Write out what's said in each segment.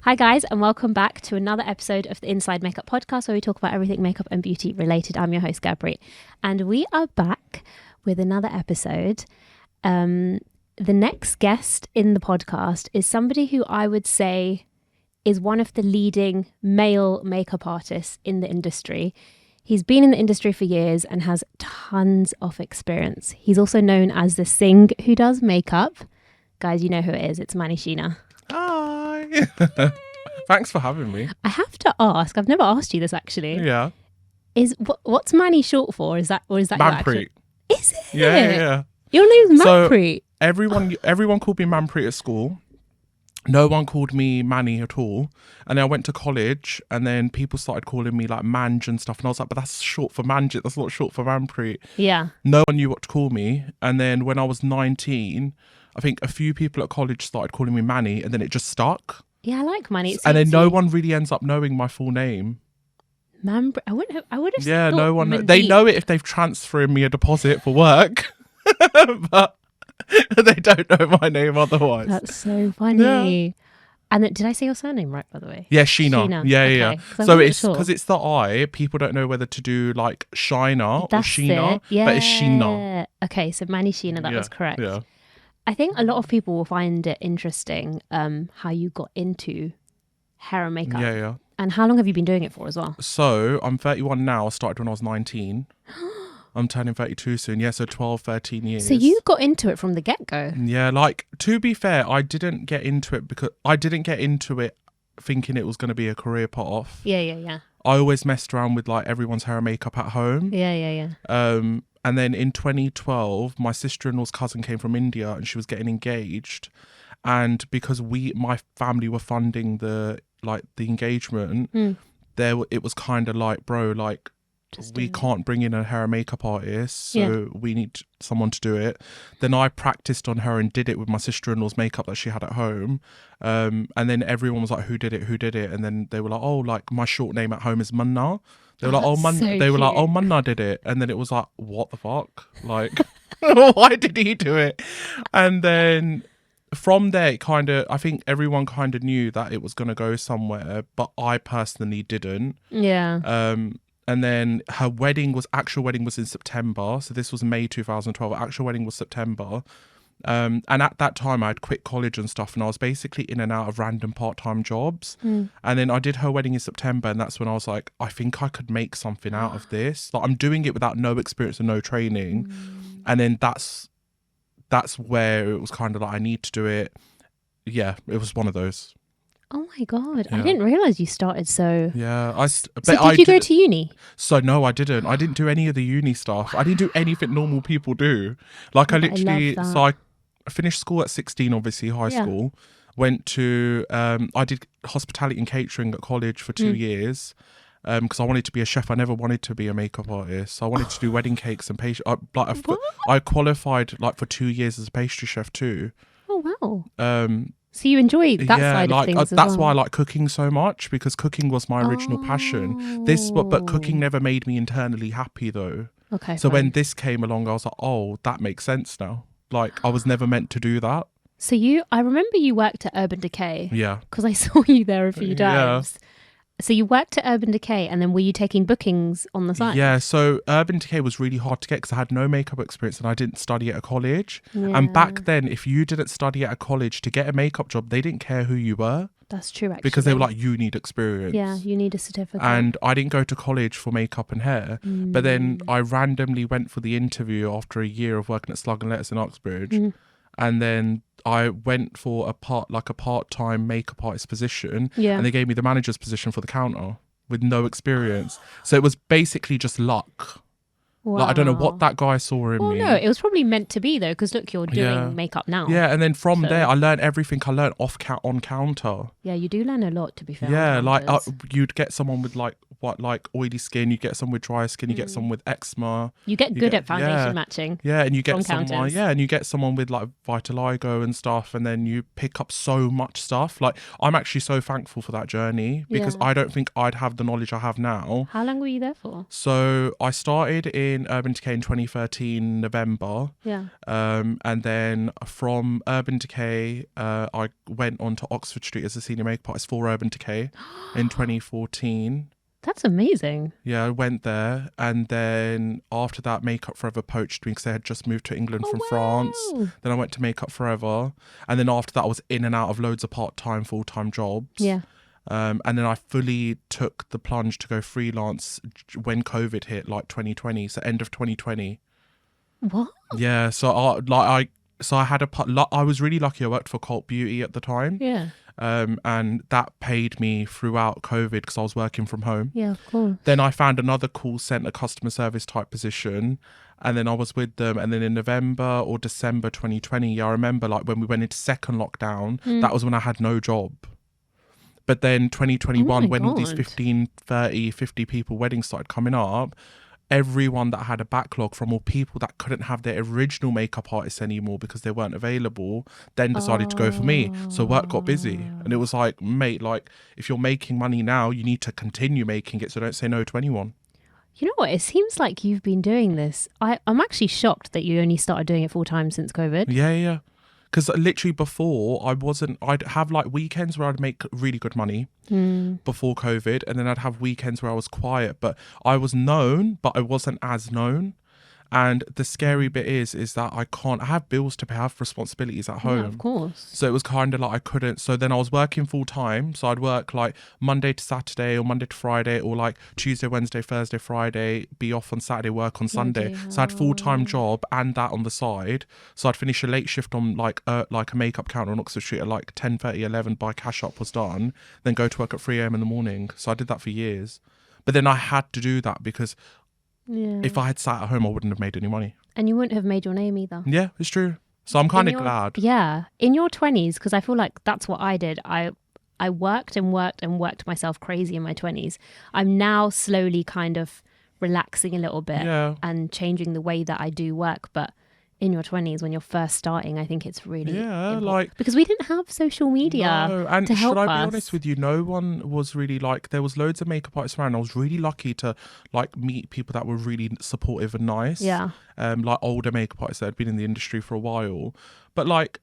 Hi guys, and welcome back to another episode of the Inside Makeup Podcast, where we talk about everything makeup and beauty related. I'm your host, Gurpreet, and we are back with another episode. The next guest in the podcast is somebody who I would say is one of the leading male makeup artists in the industry. He's been in the industry for years and has tons of experience. He's also known as the Singh who does makeup. Guys, you know who it is. It's Manny Shina. Hi. Thanks for having me. I have to ask, I've never asked you this actually. Yeah. What's Manny short for? Is that Manpreet. Is it? Yeah. Your name's Manpreet. So everyone called me Manpreet at school. No one called me Manny at all. And then I went to college and then people started calling me like Manj and stuff. And I was like, but that's short for Manjit. That's not short for Manpreet. Yeah. No one knew what to call me. And then when I was 19, I think a few people at college started calling me Manny and then it just stuck. Yeah, I like Manny. And then no one really ends up knowing my full name. I would have Yeah, thought no one. Mandeep. They know it if they've transferred me a deposit for work. But they don't know my name otherwise. That's so funny. Yeah. And then, did I say your surname right, by the way? Yeah, Sheena. Sheena. Yeah, Okay, yeah. 'cause I So wasn't it's sure. because it's the I. People don't know whether to do like Shina That's or Sheena, it. Yeah. but it's Sheena. Okay, so Manny Shina, that was correct. Yeah. I think a lot of people will find it interesting how you got into hair and makeup. Yeah. And how long have you been doing it for as well? So I'm 31 now. I started when I was 19. I'm turning 32 soon. Yeah, so 12, 13 years. So you got into it from the get-go. Yeah, like to be fair, I didn't get into it thinking it was going to be a career path. Yeah. I always messed around with like everyone's hair and makeup at home. Yeah. And then in 2012, my sister-in-law's cousin came from India and she was getting engaged. And because my family were funding the engagement, it was kind of like, bro, like we can't bring in a hair and makeup artist, so we need someone to do it. Then I practiced on her and did it with my sister-in-law's makeup that she had at home. And then everyone was like, who did it? And then they were like, oh, like my short name at home is Manna. They were like, oh, Manna did it. And then it was like, what the fuck? Like, why did he do it? And then from there, I think everyone kind of knew that it was going to go somewhere, but I personally didn't. Yeah. And then her actual wedding was in September. So this was May 2012. Her actual wedding was September. And at that time I had quit college and stuff and I was basically in and out of random part-time jobs. And then I did her wedding in September and that's when I was like, I think I could make something out of this. Like I'm doing it without no experience and no training. And then that's where it was kind of like, I need to do it. Yeah, it was one of those. Oh my God. Yeah. I didn't realise you started so... Yeah. So did you go to uni? So no, I didn't. I didn't do any of the uni stuff. I didn't do anything normal people do. Like I finished school at 16, obviously, high school. Went to, I did hospitality and catering at college for 2 years. Because I wanted to be a chef. I never wanted to be a makeup artist. So I wanted to do wedding cakes and pastry. I qualified like for 2 years as a pastry chef too. Oh wow. So you enjoyed that side of things as that's well. why I like cooking so much, because cooking was my original passion. But cooking never made me internally happy though. Okay. So when this came along, I was like, oh, that makes sense now. Like I was never meant to do that. So I remember you worked at Urban Decay. Yeah. Because I saw you there a few times. So you worked at Urban Decay and then were you taking bookings on the side? Yeah, so Urban Decay was really hard to get because I had no makeup experience and I didn't study at a college. And back then, if you didn't study at a college to get a makeup job, they didn't care who you were. That's true, actually. Because they were like, you need experience. Yeah, you need a certificate. And I didn't go to college for makeup and hair. But then I randomly went for the interview after a year of working at Slug and Lettuce in Uxbridge. And then I went for a part-time makeup artist position. Yeah. And they gave me the manager's position for the counter with no experience. So it was basically just luck. Wow. Like, I don't know what that guy saw in me. No, it was probably meant to be though, because look, you're doing makeup now. Yeah, and then from there, I learned everything. I learned on counter. Yeah, you do learn a lot, to be fair. Yeah, like you'd get someone with like oily skin, you get someone with dry skin, you get someone with eczema. You get good at foundation matching. Yeah, and you get someone. Yeah, and you get someone with like vitiligo and stuff, and then you pick up so much stuff. Like I'm actually so thankful for that journey because I don't think I'd have the knowledge I have now. How long were you there for? So I started in in Urban Decay in 2013 November. Yeah. And then from Urban Decay, I went on to Oxford Street as a senior makeup artist for Urban Decay in 2014. That's amazing. Yeah, I went there, and then after that, Makeup Forever poached me because they had just moved to England from France. Then I went to Makeup Forever, and then after that, I was in and out of loads of part-time, full-time jobs. Yeah. And then I fully took the plunge to go freelance when COVID hit, like 2020, so end of 2020. What? Yeah, so I had I was really lucky. I worked for Cult Beauty at the time. Yeah. And that paid me throughout COVID because I was working from home. Yeah, of course. Then I found another call centre customer service type position, and then I was with them. And then in November or December 2020, I remember like when we went into second lockdown, that was when I had no job. But then 2021, when all these 15, 30, 50 people weddings started coming up, everyone that had a backlog from all people that couldn't have their original makeup artists anymore because they weren't available then decided to go for me. So work got busy, and it was like, mate, like if you're making money now, you need to continue making it, so don't say no to anyone. You know what? It seems like you've been doing this. I'm actually shocked that you only started doing it full time since COVID. Yeah. Because literally before, I'd have like weekends where I'd make really good money before COVID, and then I'd have weekends where I was quiet, but I was known, but I wasn't as known. And the scary bit is that I have bills to pay, I have responsibilities at home. Yeah, of course. So it was kind of like I couldn't. So then I was working full time. So I'd work like Monday to Saturday or Monday to Friday, or like Tuesday, Wednesday, Thursday, Friday, be off on Saturday, work on Sunday. So I had full-time job and that on the side. So I'd finish a late shift on like a makeup counter on Oxford Street at like 10:30, 11 by cash up was done. Then go to work at 3 a.m. in the morning. So I did that for years. But then I had to do that because if I had sat at home, I wouldn't have made any money. And you wouldn't have made your name either. Yeah, it's true. So I'm kind of glad. Yeah. In your 20s, because I feel like that's what I did. I worked and worked myself crazy in my 20s. I'm now slowly kind of relaxing a little bit and changing the way that I do work. But in your 20s, when you're first starting, I think it's really important. Like, because we didn't have social media and to help us. Should I be honest with you, no one was really like, there was loads of makeup artists around. I was really lucky to like meet people that were really supportive and nice. Yeah. Like older makeup artists that had been in the industry for a while. But like,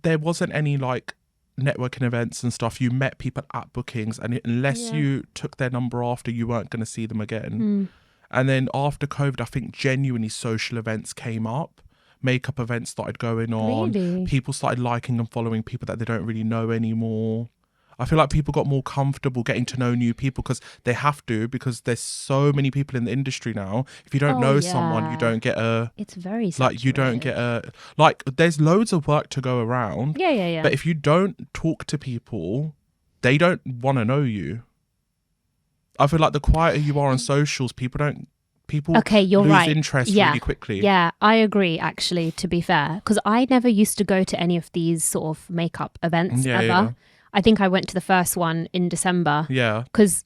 there wasn't any like networking events and stuff. You met people at bookings, and unless you took their number after, you weren't going to see them again. And then after COVID, I think genuinely social events came up. Makeup events started going on. Really? People started liking and following people that they don't really know anymore. I feel like people got more comfortable getting to know new people because they have to, because there's so many people in the industry now. If you don't know someone, you don't get a... It's very saturated. Like, you don't get a... Like, there's loads of work to go around. Yeah. But if you don't talk to people, they don't want to know you. I feel like the quieter you are on socials, people lose interest really quickly. Yeah, I agree, actually, to be fair. Because I never used to go to any of these sort of makeup events ever. Yeah. I think I went to the first one in December. Yeah. Because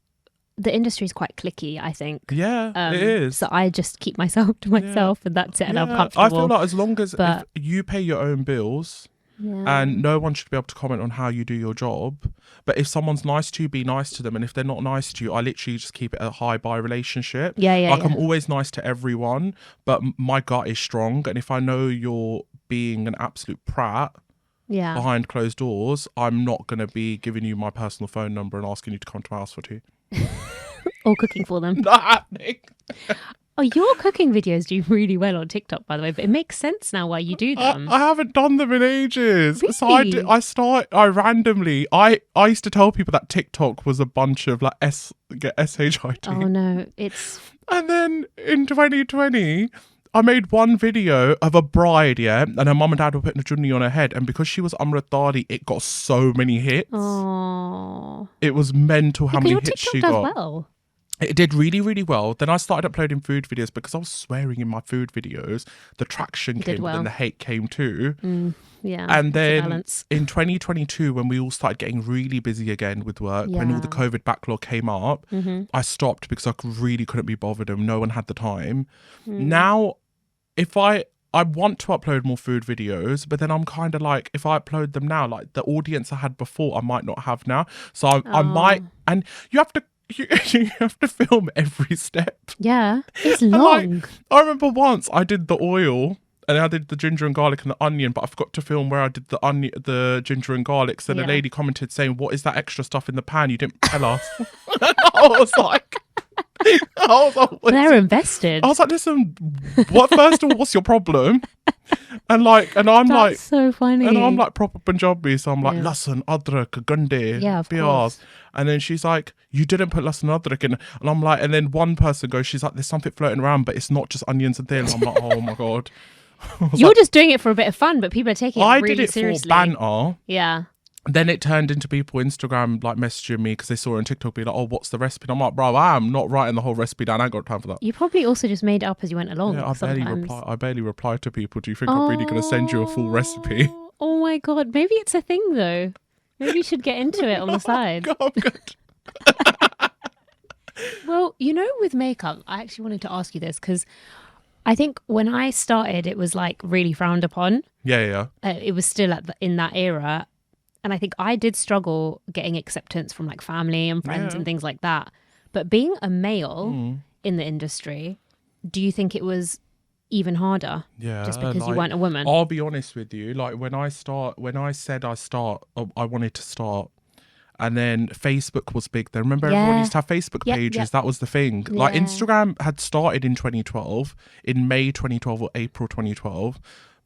the industry is quite cliquey, I think. Yeah, it is. So I just keep myself to myself and that's it, and I'm comfortable. I feel like as long as if you pay your own bills... Yeah. And no one should be able to comment on how you do your job. But if someone's nice to you, be nice to them. And if they're not nice to you, I literally just keep it a high-buy relationship. I'm always nice to everyone, but my gut is strong. And if I know you're being an absolute prat behind closed doors, I'm not going to be giving you my personal phone number and asking you to come to my house for tea. Or cooking for them. Not happening. Oh, your cooking videos do really well on TikTok, by the way, but it makes sense now why you do them. I haven't done them in ages. Really? So I randomly, I used to tell people that TikTok was a bunch of like SHIT. Oh no, it's... And then in 2020, I made one video of a bride, and her mum and dad were putting a chutney on her head, and because she was Amritari, it got so many hits. Oh. It was mental how many hits she got. Does well. It did really, really well. Then I started uploading food videos because I was swearing in my food videos. The traction came, but then the hate came too. Yeah. And then in 2022, when we all started getting really busy again with work, when all the COVID backlog came up, I stopped because I really couldn't be bothered and no one had the time. Now, if I want to upload more food videos, but then I'm kind of like, if I upload them now, like the audience I had before, I might not have now. So I might, and you have to you have to film every step. Yeah, it's And, long. I remember once I did the oil and I did the ginger and garlic and the onion, but I forgot to film where I did the onion, the ginger and garlic. So the lady commented saying, "What is that extra stuff in the pan? You didn't tell us." And I was like, They're invested. I was like, listen, first of all, what's your problem? And I'm That's like, so funny. and I'm like proper Punjabi, so I'm like, Yeah. lasan, adrak, gunde, Yeah, of pyaz. course. And then she's like, you didn't put lasan, adrak in. And I'm like, and then one person goes, she's like, there's something floating around, but it's not just onions and things. I'm like, oh my God. You're just doing it for a bit of fun, but people are taking it really did it seriously. for banter. Yeah. Then it turned into people Instagram like messaging me because they saw it on TikTok, be like, "Oh, what's the recipe?" And I'm like, "Bro, I am not writing the whole recipe down. I ain't got time for that." You probably also just made it up as you went along. Yeah, sometimes. I barely reply to people. Do you think I'm really going to send you a full recipe? Oh my God, maybe it's a thing though. Maybe you should get into it on the side. God, I'm good. Well, with makeup, I actually wanted to ask you this because I think when I started, it was like really frowned upon. Yeah. It was still in that era. And I think I did struggle getting acceptance from like family and friends and things like that. But being a male in the industry, do you think it was even harder? Yeah. Just because you weren't a woman? I'll be honest with you. Like when I said I wanted to start. And then Facebook was big. Then remember everyone used to have Facebook pages. Yep. That was the thing. Yeah. Like Instagram had started in 2012, in May 2012 or April 2012.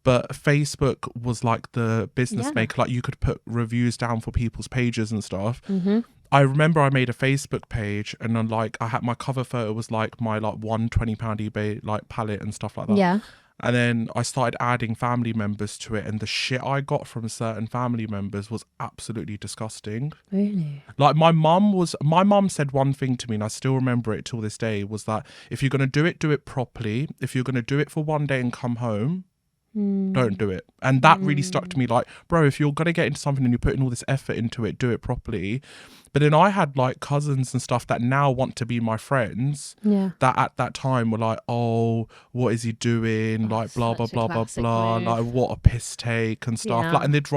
But Facebook was like the business maker. Like you could put reviews down for people's pages and stuff. Mm-hmm. I remember I made a Facebook page and then I had my cover photo was like my £120 eBay like palette and stuff like that. Yeah. And then I started adding family members to it, and the shit I got from certain family members was absolutely disgusting. Really? Like my mum said one thing to me, and I still remember it till this day, was that if you're going to do it properly. If you're going to do it for one day and come home, don't do it. And that really stuck to me. Like, bro, if you're going to get into something and you're putting all this effort into it, do it properly. But then I had like cousins and stuff that now want to be my friends. Yeah. That at that time were like, oh, what is he doing? Like, blah, blah, blah, blah, blah. Like, what a piss take and stuff. Yeah. Like, and they'd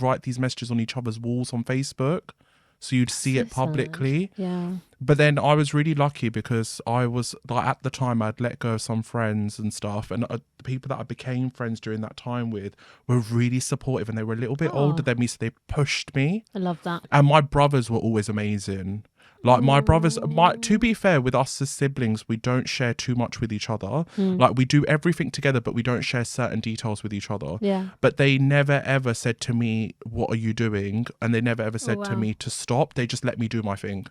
write these messages on each other's walls on Facebook. So you'd see it publicly. Yeah. But then I was really lucky because I was like, at the time I'd let go of some friends and stuff, and the people that I became friends during that time with were really supportive, and they were a little bit older than me, so they pushed me. I love that. And my brothers were always amazing. Like my brothers, to be fair, with us as siblings, we don't share too much with each other. Like we do everything together, but we don't share certain details with each other. Yeah. But they never ever said to me, "What are you doing?" And they never ever said to me to stop. They just let me do my thing.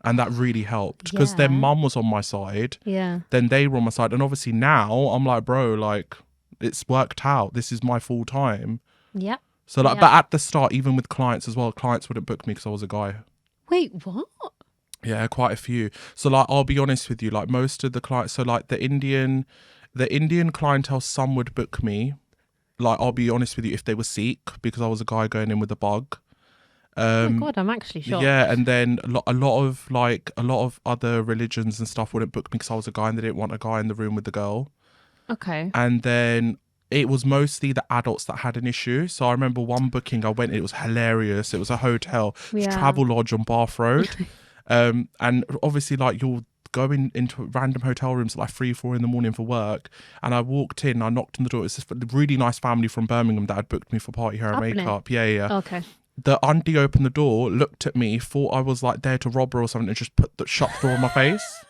And that really helped because their mum was on my side. Yeah. Then they were on my side. And obviously now I'm like, bro, like it's worked out. This is my full time. Yep. So but at the start, even with clients as well, clients wouldn't book me because I was a guy. Wait, what? Yeah, quite a few. So I'll be honest with you, like most of the clients, so like the Indian clientele, some would book me. Like I'll be honest with you, if they were Sikh, because I was a guy going in with a bug. Oh my God, I'm actually shocked. Yeah, and then a lot of other religions and stuff wouldn't book me because I was a guy and they didn't want a guy in the room with the girl. Okay. And then it was mostly the adults that had an issue. So I remember one booking I went, it was hilarious. It was a hotel, it was Travel Lodge on Bath Road. And obviously like you're going into random hotel rooms at like 3-4 in the morning for work. And I walked in, I knocked on the door. It's this really nice family from Birmingham that had booked me for party hair and makeup. Yeah. Okay. The auntie opened the door, looked at me, thought I was like there to rob her or something, and just shut the door in my face.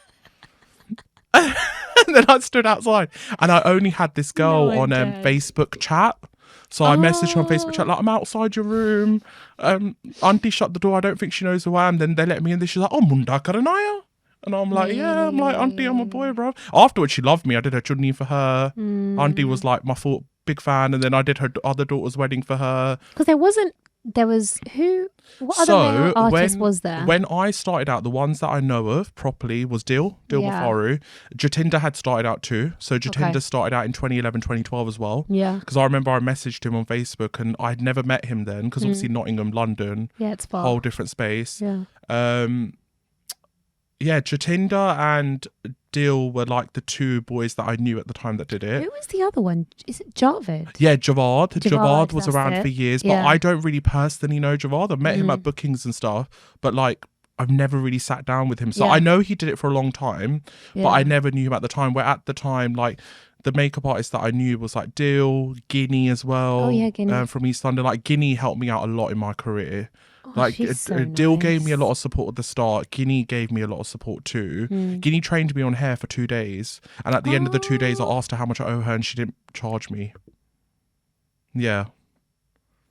And then I stood outside, and I only had this girl on Facebook chat. So I messaged her on Facebook chat, like, I'm outside your room. Auntie shut the door. I don't think she knows who I am. Then they let me in. She's like, oh, Munda Karanaya. And I'm like, yeah. I'm like, Auntie, I'm a boy, bro. Afterwards, she loved me. I did her chutney for her. Auntie was like my big fan. And then I did her other daughter's wedding for her. Because what other male artist was there? When I started out, the ones that I know of properly was Dil Bafaru. Jatinder had started out too. So Jatinder started out in 2011, 2012 as well. Yeah. Because I remember I messaged him on Facebook and I'd never met him then because obviously Nottingham, London. Yeah, it's far. Whole different space. Yeah. Jatinder and Dil were like the two boys that I knew at the time that did it. Who was the other one? Is it Javed? Yeah, Javad. Javad was around for years, but I don't really personally know Javad. I met him at bookings and stuff, but like I've never really sat down with him. So Yeah. I know he did it for a long time, but Yeah. I never knew him at the time. Where at the time, like, the makeup artist that I knew was like Dill, Guinea as well. Oh, yeah, Guinea. From East London. Like, Guinea helped me out a lot in my career. Oh, Like, she's so Dill gave me a nice. lot of support at the start. Guinea gave me a lot of support too. Guinea trained me on hair for 2 days. And at the end of the 2 days, I asked her how much I owe her and she didn't charge me. Yeah.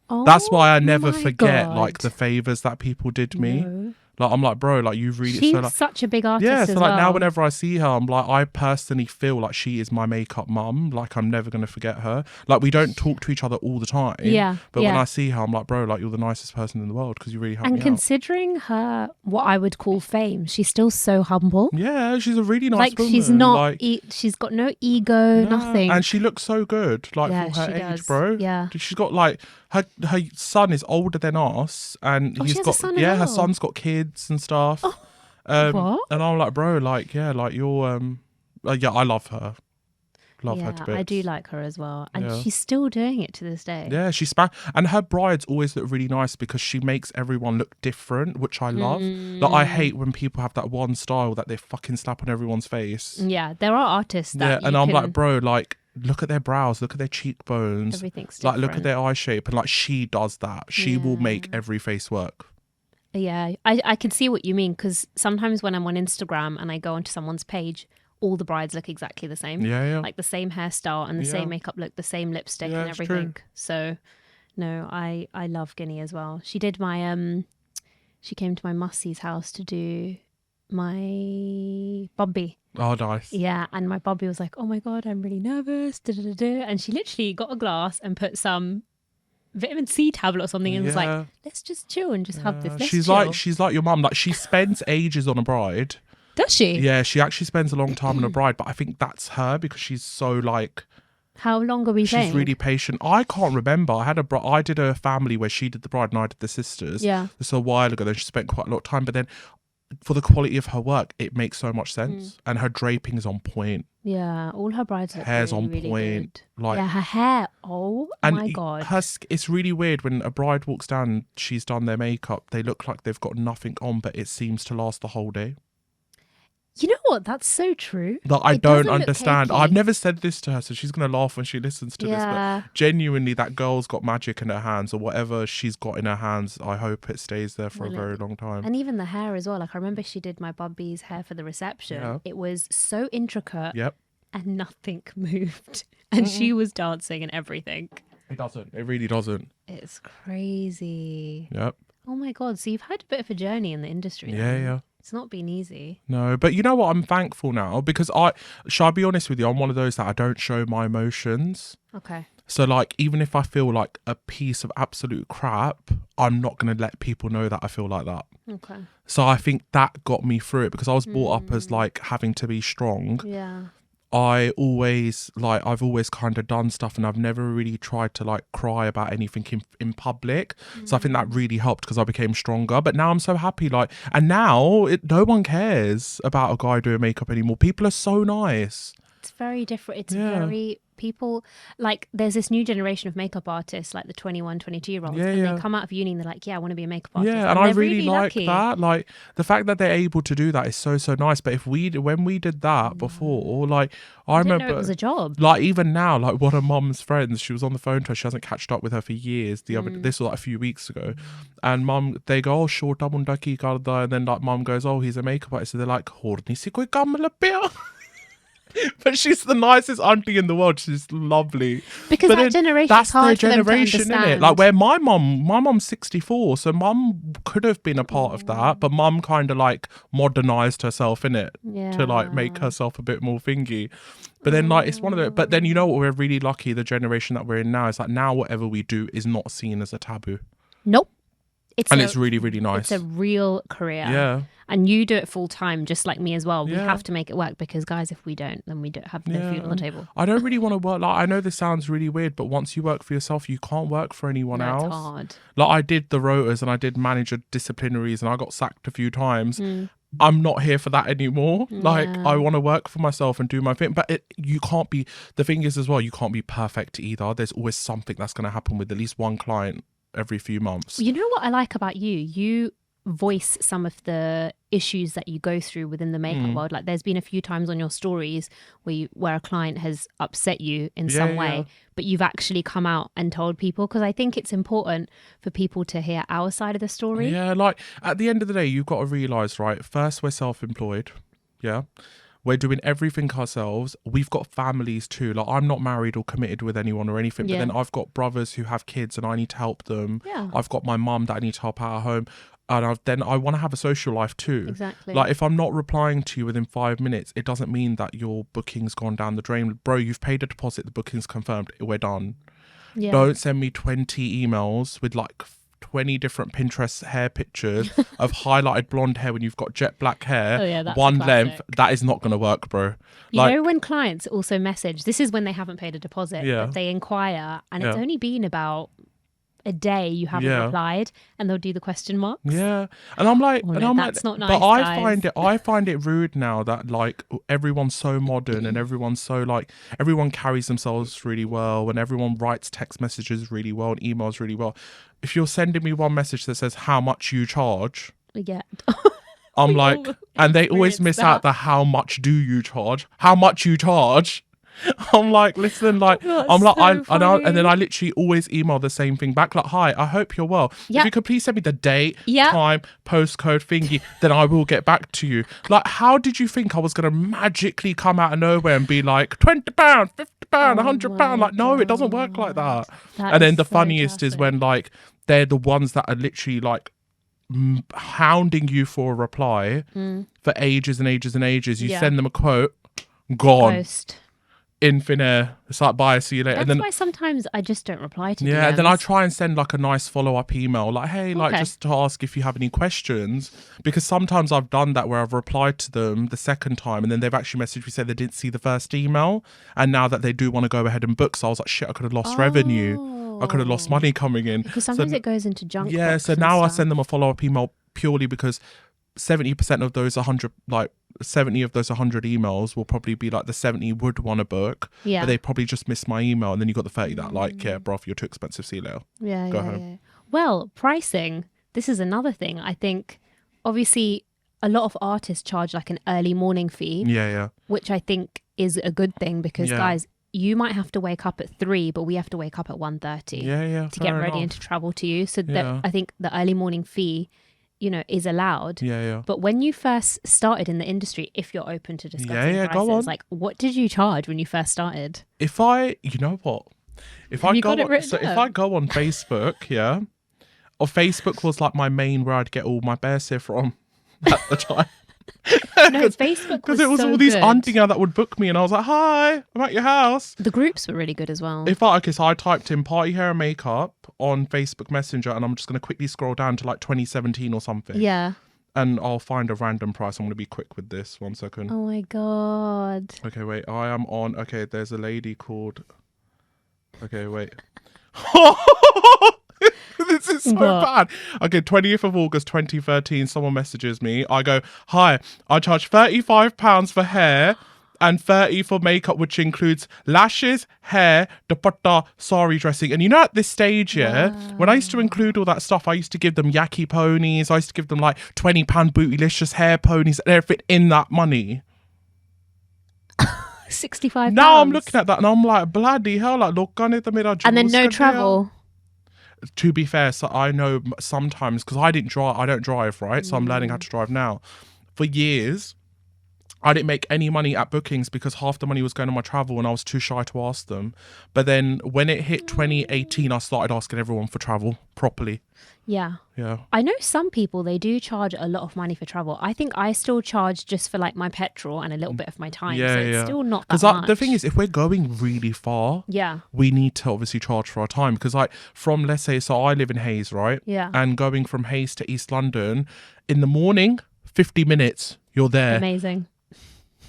Oh, That's why I never my forget, God. like, the favours that people did me. No. Like, I'm like, bro, like, you've really... She's so, like, such a big artist yeah, as so like well. now whenever I see her, I'm like, I personally feel like she is my makeup mum. Like, I'm never gonna forget her. Like, we don't talk to each other all the time. Yeah, But yeah. when I see her, I'm like, bro, like, you're the nicest person in the world because you really helped And me out. considering her, what I would call fame, she's still so humble. Yeah, she's a really nice Like woman. she's not, like, she's got no ego, nah. nothing. And she looks so good, like, Yeah, for her she age, does. bro. Yeah. She's got like her son is older than us, and Oh, he's she has got a son as her well? son's got kids and stuff. What? And I'm like, bro, like, yeah, like you're yeah, I love her. Love her to bits. I do like her as well. And Yeah. she's still doing it to this day. Yeah, and her brides always look really nice because she makes everyone look different, which I love. Like, I hate when people have that one style that they fucking slap on everyone's face. Yeah, there are artists that Yeah, and I'm like, bro, like, look at their brows, look at their cheekbones, everything's like, different. look at their eye shape, and like, she does that. She will make every face work. Yeah, I can see what you mean, because sometimes when I'm on Instagram and I go onto someone's page, all the brides look exactly the same. Yeah, yeah. Like the same hairstyle and the Yeah. same makeup look, the same lipstick Yeah, and it's everything. true. So, no, I love Guinea as well. She did my, she came to my Mussie's house to do my Bobby. Oh, nice. Yeah, and my Bobby was like, oh my God, I'm really nervous. And she literally got a glass and put some vitamin C tablet or something and was Yeah. like, let's just chill and just have this. Let's She's chill. like your mum. Like, she spends ages on a bride. Does she? Yeah, she actually spends a long time on a bride, but I think that's her because she's so, like, How long are we she's saying? really patient. I can't remember. I did a family where she did the bride and I did the sisters. Yeah. This a while ago. Then she spent quite a lot of time, but then for the quality of her work, it makes so much sense. And her draping is on point. Yeah, all her brides look Hair's really, on really point. good. Like, Yeah, her hair. Oh and my God. it's really weird when a bride walks down and she's done their makeup. They look like they've got nothing on, but it seems to last the whole day. You know what? That's so true. Like, I It don't doesn't look understand. cakey. I've never said this to her, so she's going to laugh when she listens to this. Yeah. But genuinely, that girl's got magic in her hands, or whatever she's got in her hands. I hope it stays there for a Will it? very long time. And even the hair as well. Like, I remember she did my Bobby's hair for the reception. Yeah. It was so intricate Yep. and nothing moved. And she was dancing and everything. It doesn't. It really doesn't. It's crazy. Yep. Oh my God. So you've had a bit of a journey in the industry. Yeah, then. yeah. It's not been easy. No, but you know what? I'm thankful now because shall I be honest with you? I'm one of those that I don't show my emotions. Okay. So, like, even if I feel like a piece of absolute crap, I'm not going to let people know that I feel like that. Okay. So I think that got me through it because I was brought up as, like, having to be strong. Yeah. I've always kind of done stuff and I've never really tried to, like, cry about anything in public. So I think that really helped because I became stronger. But now I'm so happy, like, and now no one cares about a guy doing makeup anymore. People are so nice. It's very different. It's Yeah. very people like there's this new generation of makeup artists, like the 21, 22-year-olds, Yeah, and yeah. they come out of uni and they're like, yeah, I want to be a makeup artist. Yeah, and I they're really like lucky. that. Like, the fact that they're able to do that is so nice. But when we did that before, like, I didn't remember know it was a job. Like, even now, like, one of mum's friends, she was on the phone to her. She hasn't catched up with her for years. This was like a few weeks ago, and mum, they go, oh, shorta munda ki karda, and then, like, mum goes, oh, he's a makeup artist. So they're like, horny si koi kam lapya. But she's the nicest auntie in the world. She's lovely. Because But that then generation, that's it's hard their for them to generation, understand. innit? Like, where my mum's 64, so mum could have been a part of that, but mum kind of, like, modernized herself, innit? To, like, make herself a bit more thingy. But then, like, it's one of the, but then, you know what, we're really lucky, the generation that we're in now is like, now whatever we do is not seen as a taboo. Nope. It's really, really nice. It's a real career. Yeah. And you do it full time, just like me as well. We Yeah. have to make it work because, guys, if we don't, then we don't have no food on the table. I don't really want to work, like, I know this sounds really weird, but once you work for yourself, you can't work for anyone No, else. it's hard. Like, I did the rotas and I did manager disciplinaries and I got sacked a few times. I'm not here for that anymore. Like, Yeah. I want to work for myself and do my thing. But you can't be, the thing is as well, you can't be perfect either. There's always something that's going to happen with at least one client every few months. You know what I like about you? You voice some of the issues that you go through within the makeup world. Like there's been a few times on your stories where a client has upset you in some way, but you've actually come out and told people, because I think it's important for people to hear our side of the story. Yeah, like at the end of the day, you've got to realise, right? First, we're self-employed. Yeah. We're doing everything ourselves. We've got families too. Like I'm not married or committed with anyone or anything, but then I've got brothers who have kids and I need to help them. Yeah. I've got my mum that I need to help out at home. And then I want to have a social life too. Exactly. Like if I'm not replying to you within 5 minutes, it doesn't mean that your booking's gone down the drain. Bro, you've paid a deposit, the booking's confirmed, we're done. Yeah. Don't send me 20 emails with like 20 different Pinterest hair pictures of highlighted blonde hair when you've got jet black hair, that's one a classic. length. That is not going to work, bro. You know when clients also message, this is when they haven't paid a deposit, Yeah. but they inquire and it's Yeah. only been about a day you haven't Yeah. replied, and they'll do the question marks. Yeah, and I'm like, Oh, no, and I'm that's like, not but nice, I find it rude now that like everyone's so modern and everyone's so like everyone carries themselves really well and everyone writes text messages really well and emails really well. If you're sending me one message that says how much you charge, Yeah. I'm We like, all and they always experience miss out the how much do you charge? How much you charge? I'm like, listen, like, That's I'm like, so funny. and then I literally always email the same thing back, like, hi, I hope you're well. Yeah. If you could please send me the date, Yeah. time, postcode thingy, then I will get back to you. Like, how did you think I was going to magically come out of nowhere and be like, £20, £50, £100? my Like, no, it doesn't work like that. That And then is the so funniest is classic. when, like, they're the ones that are literally, like, hounding you for a reply for ages and ages and ages. You Yeah. send them a quote, gone. Ghost. In thin air. It's like, bye, see you later. That's and then why sometimes I just don't reply to yeah, DMs. then I try and send like a nice follow-up email, like, hey, like Okay. just to ask if you have any questions, because sometimes I've done that where I've replied to them the second time and then they've actually messaged me saying they didn't see the first email, and now that they do want to go ahead and book, so I was like, shit, I could have lost revenue, I could have lost money coming in. Because sometimes it goes into junk. Yeah, box so and now I stuff. send them a follow-up email purely because 70% of those 100, like 70 of those 100 emails will probably be like the 70 would want to book, Yeah. but they probably just missed my email, and then you got the 30 that like, yeah, bro, you're too expensive, see you later. Yeah, Go yeah, home. yeah. Well, pricing. This is another thing. I think, obviously, a lot of artists charge like an early morning fee, Yeah. which I think is a good thing because, Yeah. guys, you might have to wake up at 3, but we have to wake up at 1:30 Yeah, to get ready and to travel to you. So Yeah. I think the early morning fee, you know, is allowed. Yeah. But when you first started in the industry, if you're open to discussing Yeah, go prices, on. like what did you charge when you first started? If I, you know what? If Have I you go got it on, written so if down? I go on Facebook, yeah, or Facebook was like my main where I'd get all my bear hair from at the time. No, Facebook Because it was so all these good. auntie that would book me, and I was like, hi, I'm at your house. The groups were really good as well. So I typed in party hair and makeup on Facebook Messenger, and I'm just going to quickly scroll down to like 2017 or something. Yeah. And I'll find a random price. I'm going to be quick with this. 1 second. Oh my God. Okay, wait. I am on. Okay, there's a lady called. Okay, wait. This is so What? bad. Okay, 20th of August 2013, someone messages me. I go, hi, I charge £35 for hair and 30 for makeup, which includes lashes, hair, dupatta, sari dressing. And you know, at this stage, yeah, when I used to include all that stuff, I used to give them yaki ponies. I used to give them like £20 bootylicious hair ponies and everything in that money. 65 Now I'm looking at that and I'm like, bloody hell, like, look on it, the middle. And then no travel. To be fair, so I know sometimes, because I don't drive, right? So I'm learning how to drive now. For years, I didn't make any money at bookings because half the money was going on my travel and I was too shy to ask them. But then when it hit 2018, I started asking everyone for travel properly. Yeah. Yeah. I know some people, they do charge a lot of money for travel. I think I still charge just for like my petrol and a little bit of my time. Yeah, so it's yeah. still not that Because much. the thing is, if we're going really far, Yeah. we need to obviously charge for our time. Because like from, let's say, so I live in Hayes, right? Yeah. And going from Hayes to East London, in the morning, 50 minutes, you're there. Amazing.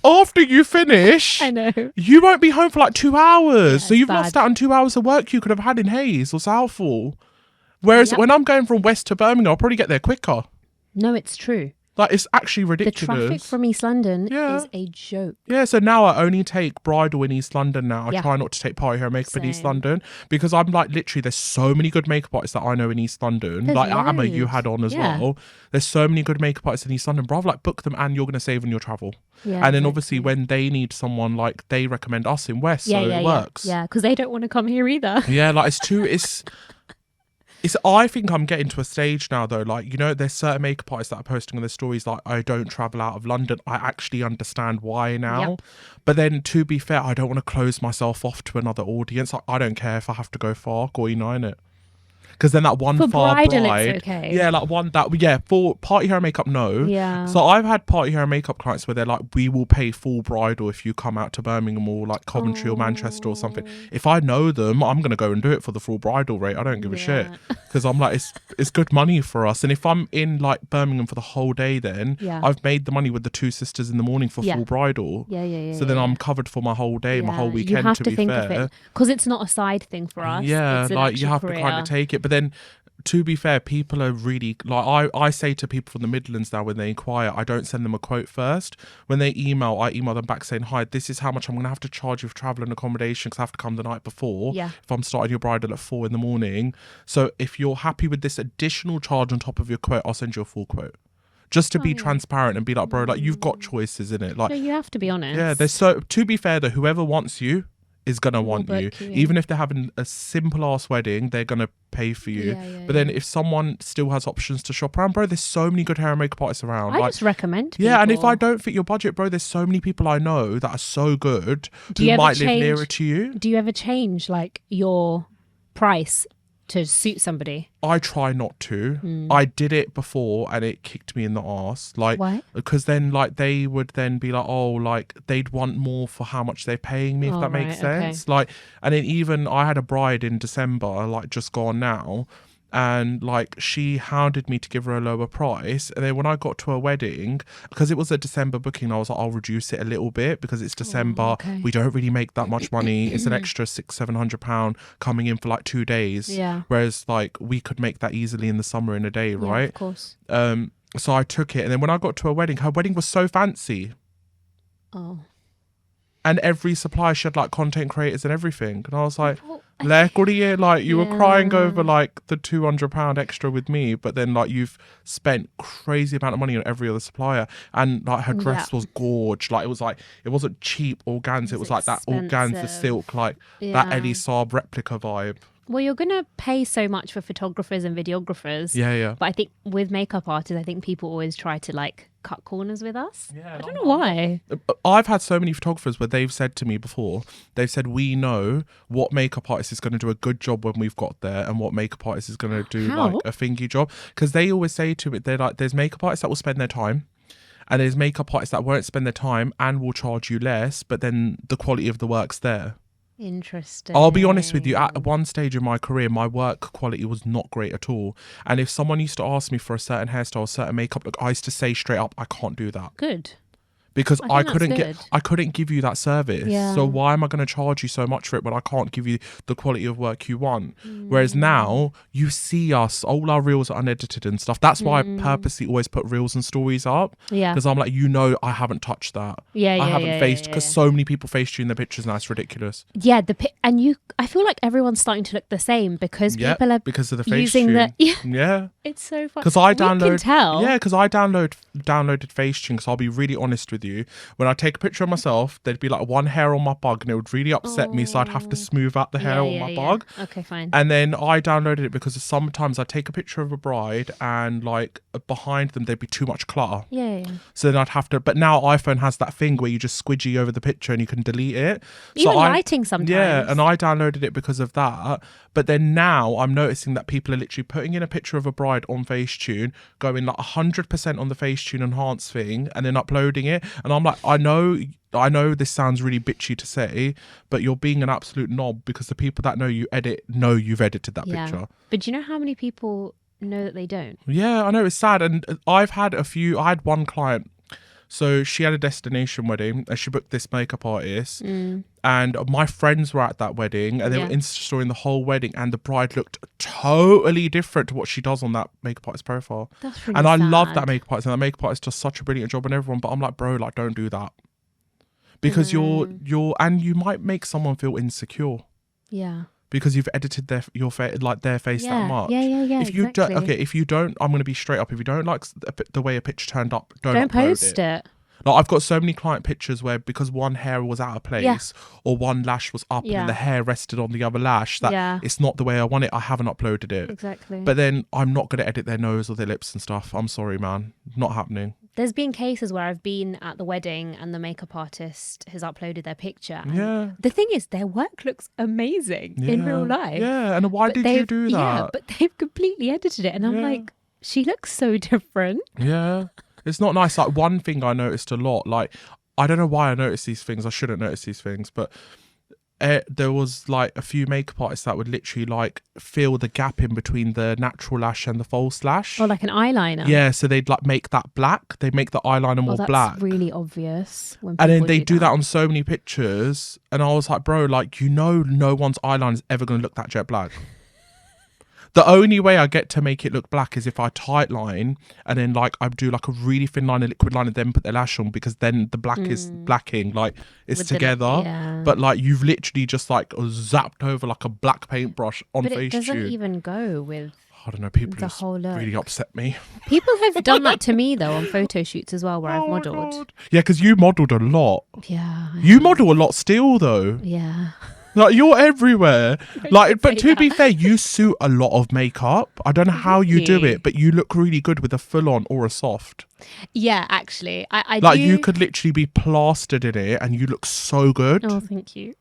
After you finish, I know. you won't be home for like 2 hours. So it's you've bad. lost out on 2 hours of work you could have had in Hayes or Southall. Whereas Yep. when I'm going from West to Birmingham, I'll probably get there quicker. No, it's true. Like, it's actually The ridiculous. traffic from East London Yeah. is a joke. Yeah, so now I only take bridal in East London now. I Yeah. try not to take party hair makeup in East Same. London because I'm like, literally, there's so many good makeup artists that I know in East London. There's like Amma, you loads. had on as Yeah. well. There's so many good makeup artists in East London. Bruv, like, book them and you're going to save on your travel. Yeah, And then obviously exactly. when they need someone, like, they recommend us in West, Yeah, so yeah, it yeah. works. Yeah, because they don't want to come here either. Yeah, like, it's I think I'm getting to a stage now though, like, you know, there's certain makeup artists that are posting on their stories like, I don't travel out of London. I actually understand why now. Yep. But then, to be fair, I don't want to close myself off to another audience. I don't care if I have to go far, or it. Because then that one For far bridal, bride, it's okay. yeah, like one that, yeah, for party hair and makeup, no. Yeah. So I've had party hair and makeup clients where they're like, we will pay full bridal if you come out to Birmingham or like Coventry or Manchester or something. If I know them, I'm gonna go and do it for the full bridal rate. I don't give a shit, because I'm like, it's good money for us. And if I'm in like Birmingham for the whole day, then Yeah. I've made the money with the two sisters in the morning for full bridal. Yeah. So then I'm covered for my whole day, my whole weekend. You have to to be think fair, of it because it's not a side thing for us. yeah, it's an like you actual have career. to kind of take it. But then, to be fair, people are really like, I say to people from the Midlands now when they inquire, I don't send them a quote first. When they email, I email them back saying, hi, this is how much I'm going to have to charge you for travel and accommodation because I have to come the night before. Yeah. If I'm starting your bridal at 4 a.m. So if you're happy with this additional charge on top of your quote, I'll send you a full quote. Just to be transparent and be like, bro, like, you've got choices in it. Like, No, you have to be honest. yeah, there's so, to be fair though, whoever wants you is gonna want you. book you. Even if they're having a simple ass wedding, they're gonna pay for you. Yeah, But then if someone still has options to shop around, bro, there's so many good hair and makeup artists around. I like, just recommend people. yeah, and if I don't fit your budget, bro, there's so many people I know that are so good Do you who ever might live change- nearer to you. Do you ever change like your price to suit somebody? I try not to. I did it before and it kicked me in the arse. Like, Why? because then like they would then be like, oh, like they'd want more for how much they're paying me, if Oh, that makes right, okay. sense. Like, and then even I had a bride in December, like just gone now, and like she hounded me to give her a lower price. And then when I got to her wedding, because it was a December booking, I was like, I'll reduce it a little bit because it's December. okay. We don't really make that much money. It's an extra £600-700 coming in for like 2 days. Yeah. Whereas like we could make that easily in the summer in a day, Yeah, right? of course. So I took it, and then when I got to her wedding was so fancy. Oh. And every supplier, she had like content creators and everything. And I was like, Well, like you were crying Yeah. over like the £200 extra with me, but then like you've spent crazy amount of money on every other supplier. And like her dress was gorge. Like it wasn't cheap organza. It was like that organza expensive. silk, like that Yeah. Eddie Saab replica vibe. Well, you're going to pay so much for photographers and videographers. Yeah. But I think with makeup artists, I think people always try to like cut corners with us. Yeah, I don't know why. I've had so many photographers where they've said to me before, they've said, we know what makeup artist is going to do a good job when we've got there and what makeup artist is going to do How? like a thingy job. Because they always say to me, they're like, there's makeup artists that will spend their time and there's makeup artists that won't spend their time and will charge you less, but then the quality of the work's there. Interesting. I'll be honest with you, at one stage in my career, my work quality was not great at all. And if someone used to ask me for a certain hairstyle, a certain makeup look, I used to say straight up, I can't do that. Good. Because I think I that's couldn't give you that service. Yeah. So why am I going to charge you so much for it when I can't give you the quality of work you want? Whereas now you see us, all our reels are unedited and stuff. That's why I purposely always put reels and stories up. Yeah. Because I'm like, I haven't touched that. Yeah, I yeah, haven't yeah, faced, yeah, because yeah. so many people face you in their pictures now. It's ridiculous. Yeah, I feel like everyone's starting to look the same because people are because of the face using tune. yeah. It's so fun. Because I We can tell. downloaded Facetune. Because I'll be really honest with you, when I take a picture of myself, there'd be like one hair on my bug, and it would really upset me. So I'd have to smooth out the hair on my bug. Okay, fine. And then I downloaded it because sometimes I take a picture of a bride and like behind them there'd be too much clutter. Yeah. So then I'd have to. But now iPhone has that thing where you just squidgy over the picture and you can delete it. Even lighting sometimes. Yeah, and I downloaded it because of that. But then now I'm noticing that people are literally putting in a picture of a bride on Facetune, going like 100% on the Facetune enhance thing, and then uploading it. And I'm like, I know this sounds really bitchy to say, but you're being an absolute knob because the people that know you know you've edited that picture. But do you know how many people know that they don't? Yeah, I know, it's sad. And I had one client So she had a destination wedding and she booked this makeup artist. And my friends were at that wedding and they were Insta-storying the whole wedding, and the bride looked totally different to what she does on that makeup artist profile. That's really and I sad. love that makeup artist, and that makeup artist does such a brilliant job on everyone. But I'm like, bro, like, don't do that. Because you're and you might make someone feel insecure. Yeah. Because you've edited their face that much. Yeah. If you don't, if you don't, I'm going to be straight up. If you don't like the way a picture turned up, don't post it. Like, I've got so many client pictures where because one hair was out of place or one lash was up and then the hair rested on the other lash, that it's not the way I want it, I haven't uploaded it. Exactly. But then I'm not going to edit their nose or their lips and stuff. I'm sorry, man. Not happening. There's been cases where I've been at the wedding and the makeup artist has uploaded their picture. Yeah. The thing is, their work looks amazing in real life. Yeah. And why did you do that? Yeah, but they've completely edited it. And I'm like, she looks so different. Yeah. It's not nice. Like, one thing I noticed a lot, like, I don't know why I noticed these things. I shouldn't notice these things, but there was like a few makeup artists that would literally like fill the gap in between the natural lash and the false lash. Or like an eyeliner. Yeah, so they'd like make that black. They make the eyeliner more black. That's really obvious. And then they do that on so many pictures. And I was like, bro, like, no one's eyeliner is ever going to look that jet black. The only way I get to make it look black is if I tight line and then like I do like a really thin line, a liquid line, and then put the lash on, because then the black is blacking, like it's with together. But like you've literally just like zapped over like a black paintbrush on but face. But it doesn't even go with I don't know, people the whole look. Really upset me. People have done that to me though on photo shoots as well, where I've modelled. God. Yeah, because you modelled a lot. Yeah. You model a lot still though. Yeah. Like, you're everywhere. Like, but to be fair, you suit a lot of makeup. I don't know how you do it, but you look really good with a full on or a soft. Yeah, actually, I like do... you could literally be plastered in it, and you look so good. Oh, thank you.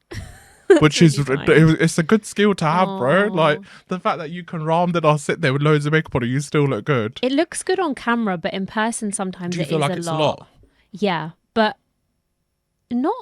Which is it's a good skill to have, bro. Like, the fact that you can ram that I'll sit there with loads of makeup on, and you still look good. It looks good on camera, but in person sometimes do you feel like it's a lot? Yeah, but not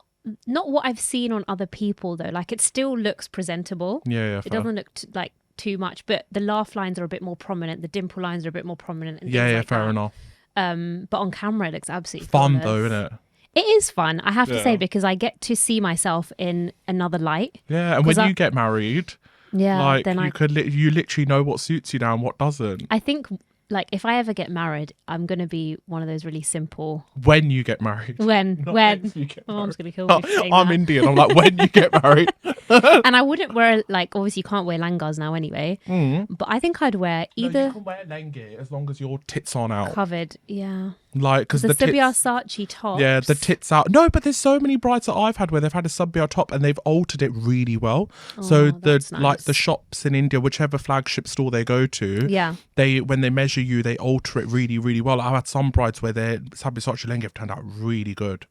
what I've seen on other people though. Like, it still looks presentable. Yeah, it doesn't look like too much, but the laugh lines are a bit more prominent. The dimple lines are a bit more prominent. And fair enough. But on camera, it looks absolutely fun flawless. though, isn't it? It is fun, I have to say, because I get to see myself in another light. Yeah, and when you get married, like then you literally know what suits you now and what doesn't. I think, like, if I ever get married, I'm going to be one of those really simple... When you get married. When? My mom's going to kill me. I'm Indian. I'm like, when you get married. And I wouldn't wear, like, obviously you can't wear langas now anyway. But I think I'd wear either... No, you can wear lengi as long as your tits aren't out. Covered, yeah. Like, because the tits... Sabyasachi tops. Yeah, the tits out. No, but there's so many brides that I've had where they've had a Sabya top and they've altered it really well. So nice. Like the shops in India, whichever flagship store they go to, when they measure you, they alter it really, really well. I've had some brides where their Sabyasachi lengi have turned out really good.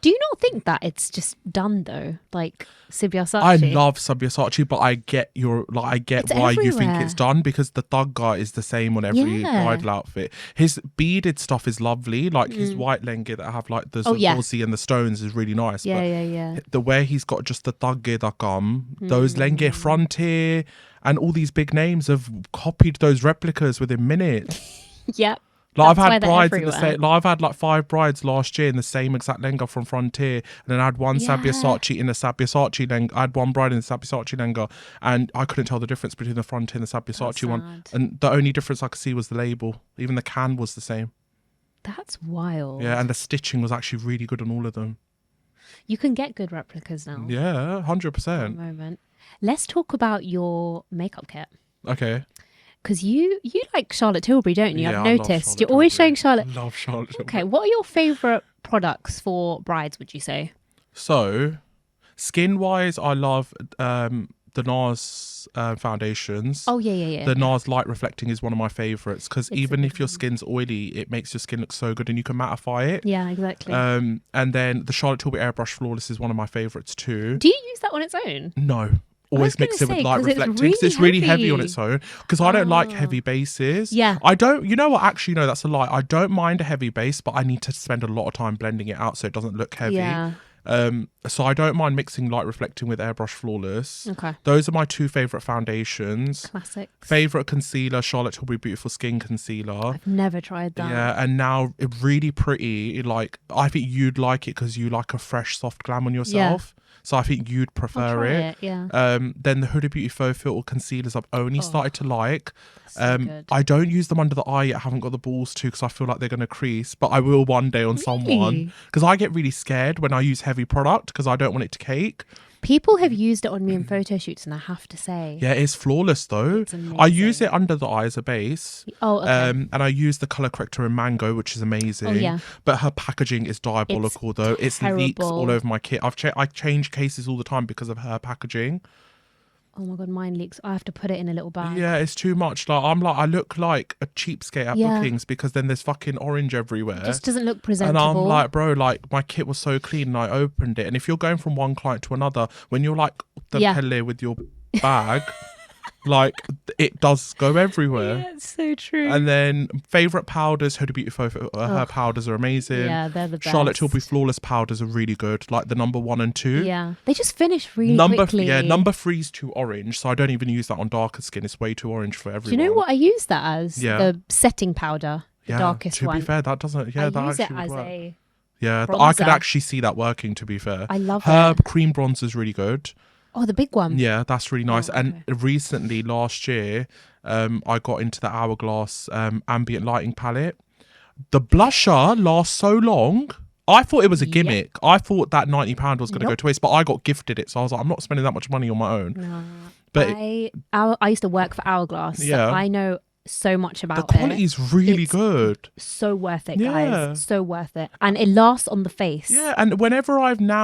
Do you not think that it's just done though? Like Sabyasachi? I love Sabyasachi, but I get why you think it's done, because the thug guy is the same on every bridal outfit. His beaded stuff is lovely, like his white lengi that have like the Aussie and the stones is really nice. The way he's got just the thugge those lengi frontier and all these big names have copied those replicas within minutes. Yep. Like, I've had brides in the same. Like, I've had like 5 brides last year in the same exact lenga from Frontier, and then I had one Sabyasachi in a Sabyasachi lenga. I had one bride in the Sabyasachi lenga, and I couldn't tell the difference between the Frontier and the Sabyasachi one. And the only difference I could see was the label. Even the can was the same. That's wild. Yeah, and the stitching was actually really good on all of them. You can get good replicas now. Yeah, 100%. Moment. Let's talk about your makeup kit. Okay. Because you like Charlotte Tilbury, don't you? Yeah, I've noticed. You're always showing Charlotte. I love Charlotte Tilbury. Okay, what are your favourite products for brides, would you say? So, skin-wise, I love the NARS foundations. Oh, yeah. The NARS Light Reflecting is one of my favourites, because even if your skin's oily, it makes your skin look so good and you can mattify it. Yeah, exactly. And then the Charlotte Tilbury Airbrush Flawless is one of my favourites too. Do you use that on its own? No. Always mix it with light reflecting, because it's really heavy on its own, because I don't like heavy bases. Yeah. I don't, you know what, actually no, that's a lie. I don't mind a heavy base, but I need to spend a lot of time blending it out so it doesn't look heavy. Yeah. So I don't mind mixing light reflecting with airbrush flawless. Okay. Those are my two favorite foundations. Classics. Favorite concealer, Charlotte Tilbury Beautiful Skin Concealer. I've never tried that. Yeah, and now really pretty. Like, I think you'd like it because you like a fresh, soft glam on yourself. So I think you'd prefer it. Yeah. Then the Huda Beauty Faux Filter concealers I've only started to like. So good. I don't use them under the eye yet. I haven't got the balls to because I feel like they're going to crease. But I will one day on someone. Because I get really scared when I use heavy product because I don't want it to cake. People have used it on me in photo shoots, and I have to say, Yeah, it's flawless though. it's amazing. I use it under the eye as a base. Oh, okay. And I use the color corrector in Mango, which is amazing. Oh, yeah. But her packaging is diabolical though. It's leaks all over my kit. I change cases all the time because of her packaging. Oh my god, mine leaks. I have to put it in a little bag. Yeah, it's too much. Like I look like a cheapskate at bookings because then there's fucking orange everywhere. It just doesn't look presentable. And I'm like, bro, like my kit was so clean and I opened it. And if you're going from one client to another, when you're like the pelle with your bag, like it does go everywhere. Yeah, it's so true. And then favorite powders, Huda Beauty her powders are amazing. Yeah, they're the best. Charlotte Tilbury Flawless powders are really good, like the number 1 and 2. Yeah, they just finish really quickly. Yeah, number 3 is too orange, so I don't even use that on darker skin. It's way too orange for everyone. Do you know what I use that as? Yeah. The setting powder, the darkest one. To be fair, that doesn't. Yeah, I that use it actually as would work. a Yeah, bronzer. I could actually see that working. To be fair, I love her it. cream bronzer is really good. Oh, the big one. Yeah, that's really nice. Oh, okay. And recently, last year, I got into the Hourglass ambient lighting palette. The blusher lasts so long. I thought it was a gimmick. I thought that £90 was going to go to waste, but I got gifted it, so I was like, I'm not spending that much money on my own. No, But I used to work for Hourglass. Yeah. So I know so much about the quality is really It's good. So worth it, Yeah. guys. So worth it. And it lasts on the face. Yeah, and whenever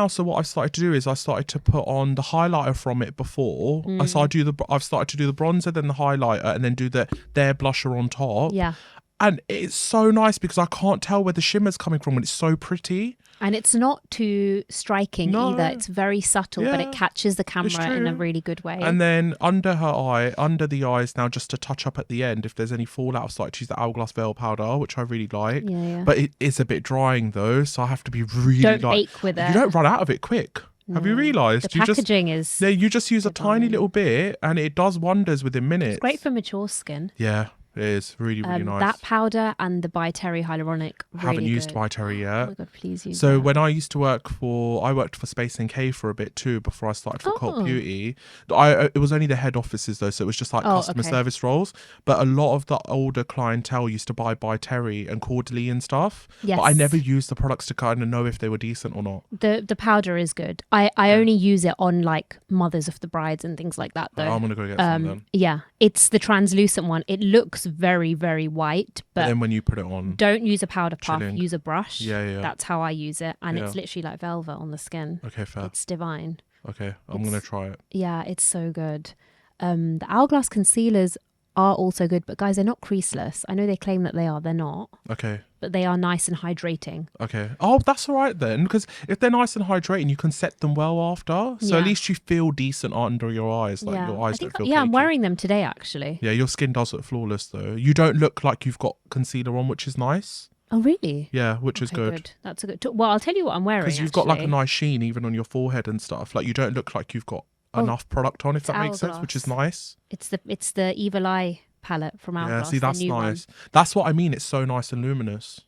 so what I've started to do is I started to put on the highlighter from it before. So I've started to do the bronzer, then the highlighter, and then do their blusher on top. Yeah. And it's so nice because I can't tell where the shimmer's coming from when it's so pretty. And it's not too striking either. It's very subtle, but it catches the camera in a really good way. And then under the eyes now, just to touch up at the end, if there's any fallout, I've started to use the Hourglass Veil Powder, which I really like. Yeah. But it is a bit drying though, so I have to be really Don't ache with it. You don't run out of it quick. Have you realised? The packaging is... Yeah, you just use a tiny little bit and it does wonders within minutes. It's great for mature skin. Yeah. It is really, really nice. That powder and the By Terry Hyaluronic, really haven't used good. By Terry yet. Oh my god, please use So that. when I used to work I worked for Space NK for a bit too before I started for Cult Beauty. It was only the head offices though, so it was just like customer service roles. But a lot of the older clientele used to buy By Terry and Caudalie and stuff. Yes. But I never used the products to kind of know if they were decent or not. The powder is good. I only use it on like mothers of the brides and things like that though. I'm gonna go get some then. Yeah, it's the translucent one. It looks very, very white, but then when you put it on, don't use a powder puff, chilling. use a brush. Yeah. That's how I use it, and it's literally like velvet on the skin. Okay, fair. It's divine. Okay, I'm gonna try it. Yeah, it's so good. The Hourglass concealers are also good, but guys, they're not creaseless. I know they claim that they are. They're not. Okay. But they are nice and hydrating. Okay. Oh, that's all right then. Because if they're nice and hydrating, you can set them well after. So at least you feel decent under your eyes. Like your eyes don't feel I'm cakey. wearing them today, actually. Yeah, your skin does look flawless though. You don't look like you've got concealer on, which is nice. Oh, really? Yeah, which is good. That's a good... Well, I'll tell you what I'm wearing, because you've got like a nice sheen even on your forehead and stuff. Like you don't look like you've got enough product on, if that makes sense, which is nice. It's the Evil Eye palette from Hourglass. Yeah, see, that's nice. One. That's what I mean. It's so nice and luminous.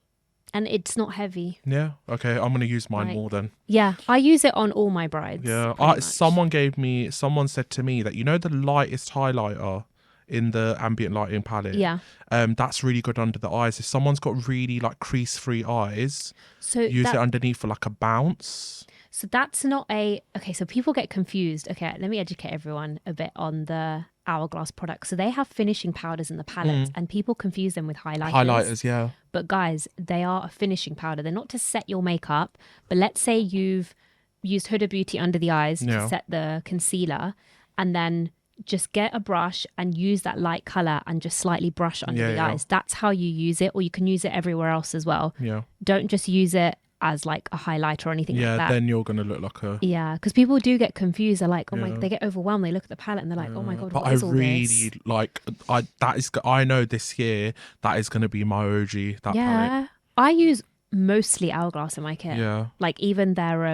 And it's not heavy. Yeah. Okay. I'm going to use mine more then. Yeah. I use it on all my brides. Yeah. Someone said to me that, you know, the lightest highlighter in the ambient lighting palette. Yeah. That's really good under the eyes. If someone's got really like crease-free eyes, use it underneath for like a bounce. So that's not okay, so people get confused. Okay, let me educate everyone a bit on the Hourglass products. So they have finishing powders in the palettes and people confuse them with highlighters. Highlighters, yeah. But guys, they are a finishing powder. They're not to set your makeup, but let's say you've used Huda Beauty under the eyes to set the concealer, and then just get a brush and use that light color and just slightly brush under the eyes. That's how you use it, or you can use it everywhere else as well. Yeah. Don't just use it as like a highlighter or anything like that. Yeah, then you're going to look like a... Yeah, because people do get confused. They're like, oh my, they get overwhelmed. They look at the palette and they're like, oh my God, what is all this? I know this year, that is going to be my OG, that palette. I use mostly Hourglass in my kit. Yeah. Like even their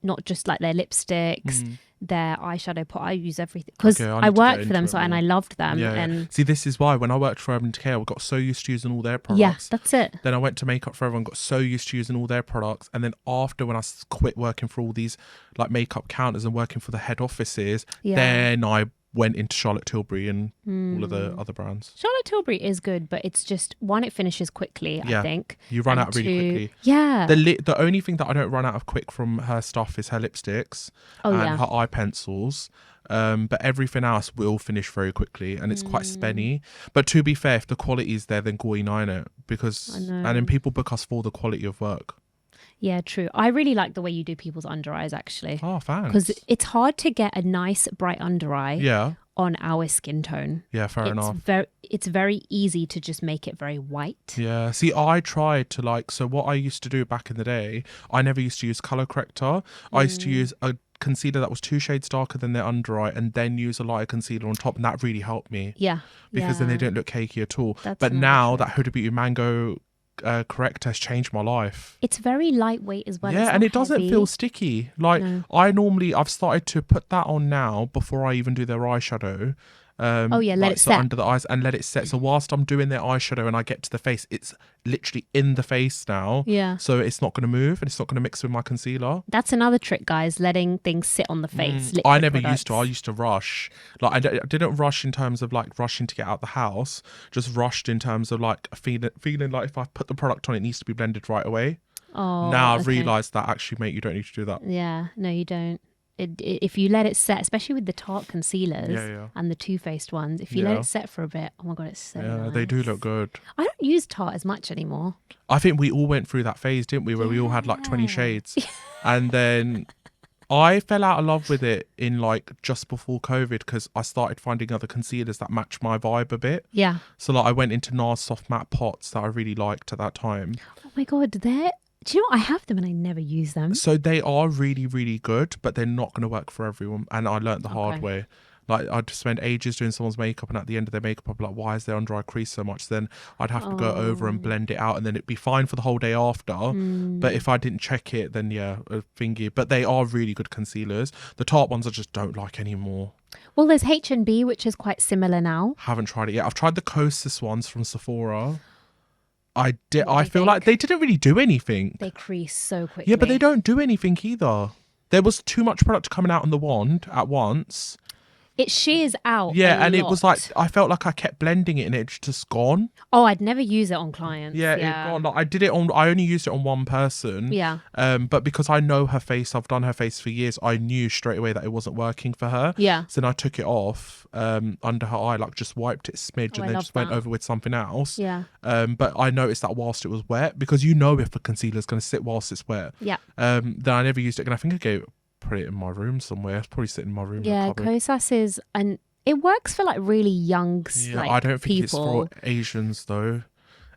not just like their lipsticks, their eyeshadow pot. I use everything because I need to worked get for them, into it and more. I loved them. Yeah, And see, this is why when I worked for Urban Decay, I got so used to using all their products. yeah, that's it. Then I went to Makeup Forever and got so used to using all their products. And then after, when I quit working for all these like makeup counters and working for the head offices, then I went into Charlotte Tilbury and all of the other brands. Charlotte Tilbury is good, but it's just, one, it finishes quickly, I think. You run out really quickly. Yeah. The only thing that I don't run out of quick from her stuff is her lipsticks and her eye pencils. But everything else will finish very quickly, and it's quite spenny. But to be fair, if the quality is there, then go in it, because and then people book us for the quality of work. Yeah, true. I really like the way you do people's under eyes, actually. Oh, thanks. Because it's hard to get a nice bright under eye on our skin tone. Yeah, fair enough. It's very easy to just make it very white. Yeah. See, I tried to so what I used to do back in the day, I never used to use colour corrector. I used to use a concealer that was 2 shades darker than their under eye, and then use a lighter concealer on top, and that really helped me. Yeah. Because then they don't look cakey at all. But now that Huda Beauty Mango corrector has changed my life. It's very lightweight as well. Yeah, and it doesn't feel sticky. I've started to put that on now before I even do their eyeshadow. Let it set under the eyes and let it set. So whilst I'm doing their eyeshadow and I get to the face, it's literally in the face now. Yeah. So it's not going to move and it's not going to mix with my concealer. That's another trick, guys, letting things sit on the face. I never used to. I used to rush. I didn't rush in terms of rushing to get out the house. Just rushed in terms of feeling like if I put the product on, it needs to be blended right away. Oh, now I've realised that actually, mate, you don't need to do that. Yeah, no, you don't. If you let it set, especially with the Tarte concealers and the Too Faced ones, if you let it set for a bit, oh my god, it's so nice. They do look good. I don't use Tarte as much anymore. I think we all went through that phase, didn't we, where we all had 20 shades, and then I fell out of love with it in just before COVID, because I started finding other concealers that match my vibe a bit. Yeah. So I went into NARS soft matte pots that I really liked at that time. Oh my god, do you know what? I have them and I never use them. So they are really, really good, but they're not going to work for everyone. And I learnt the hard way. I'd spend ages doing someone's makeup, and at the end of their makeup, I'd be like, why is their under eye crease so much? Then I'd have to go over and blend it out, and then it'd be fine for the whole day after. But if I didn't check it, then a thingy. But they are really good concealers. The Tarte ones I just don't like anymore. Well, there's H&B, which is quite similar now. Haven't tried it yet. I've tried the Kosas ones from Sephora. I feel like they didn't really do anything. They crease so quickly. Yeah, but they don't do anything either. There was too much product coming out on the wand at once. It shears out. Yeah, and it was I felt like I kept blending it and it's just gone. Oh, I'd never use it on clients. Yeah, it gone. I only used it on one person. Yeah. But because I know her face, I've done her face for years, I knew straight away that it wasn't working for her. Yeah. So then I took it off under her eye, just wiped it smidge, and then just went over with something else. Yeah. But I noticed that whilst it was wet, because if the concealer's going to sit whilst it's wet. Yeah. Then I never used it, and I think I put it in my room somewhere. It's probably sitting in my room. Yeah, Kosas is, and it works for really young I don't think people. It's for Asians though.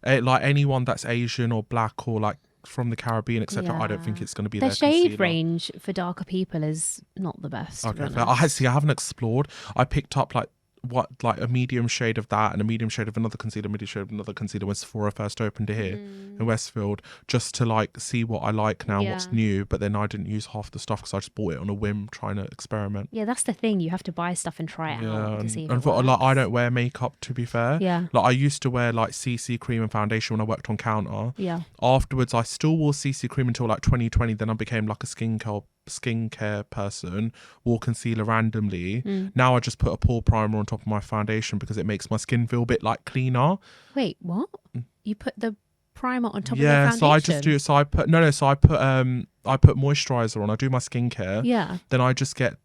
Anyone that's Asian or black or from the Caribbean, etc. I don't think it's going to be their shade concealer. range for darker people is not the best. Okay, I haven't explored. I picked up a medium shade of that and a medium shade of another concealer, when Sephora first opened it here in Westfield, just to see what I like now, what's new. But then I didn't use half the stuff because I just bought it on a whim, trying to experiment. Yeah, that's the thing. You have to buy stuff and try it out to see if it works. I don't wear makeup, to be fair. Yeah. I used to wear CC cream and foundation when I worked on counter. Yeah. Afterwards, I still wore CC cream until 2020. Then I became a skincare person, wore concealer randomly. Now I just put a pore primer on top of my foundation because it makes my skin feel a bit cleaner. Wait, what? You put the primer on top of the foundation? So I just do. So I put I put moisturizer on. I do my skincare. Yeah. Then I just get